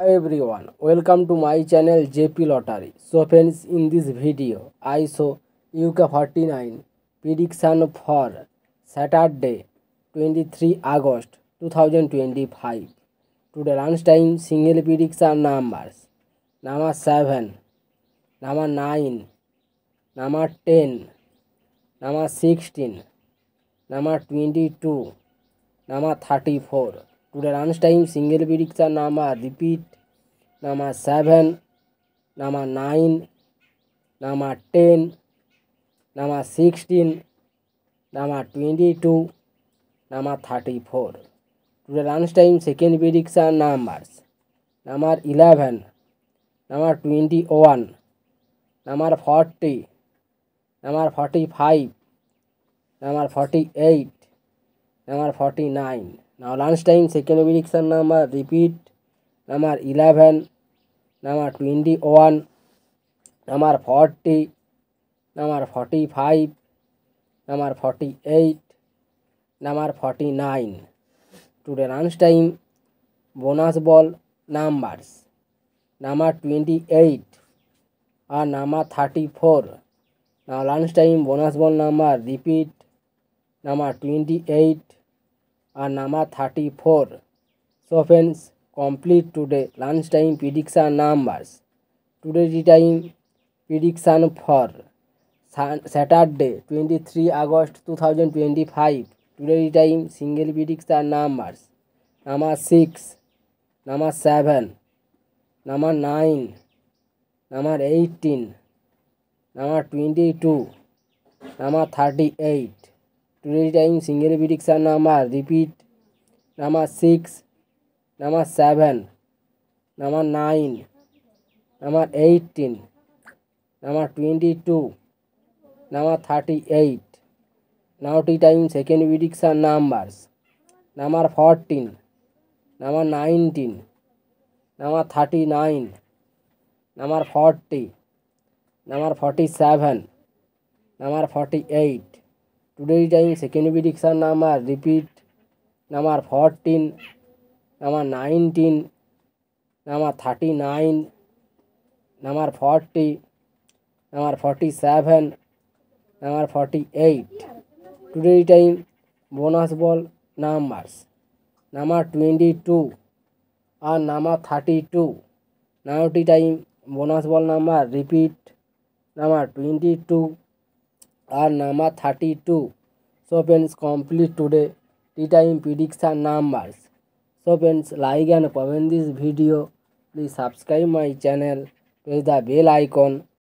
Hi everyone, welcome to my channel JP Lottery. So friends, in this video, I show UK49 prediction for Saturday 23 August 2025. Today lunchtime single prediction numbers number 7, number 9, number 10, number 16, number 22, number 34. Today lunchtime single prediction number repeat number 7, number 9, number 10, number 16, number 22, number 34. Today lunchtime second prediction numbers number 11, number 21, number 40, number 45, number 48, number 49. Now lunchtime second prediction number repeat number 11, number 21, number 40, number 45, number 48, number 49. Today lunchtime bonus ball numbers number 28 and number 34. Now lunchtime bonus ball number repeat number 28 and number 34. So friends, complete today lunchtime prediction numbers. Today time prediction for Saturday 23 August 2025. Today time single prediction numbers number 6, number 7, number 9, number 18, number 22, number 38. Today time single prediction number repeat number 6, number 7, number 9, number 18, number 22, number 38. Now tea time second prediction numbers number 14, number 19, number 39, number 40, number 47, number 48. Today time second prediction number repeat number 14, number 19, number 39, number 40, number 47, number 48. Today time bonus ball numbers number 22 and number 32. Now tea time bonus ball number repeat number 22 and number 32. So friends, complete today tea time prediction numbers. So friends, like and comment this video. Please subscribe my channel, press the bell icon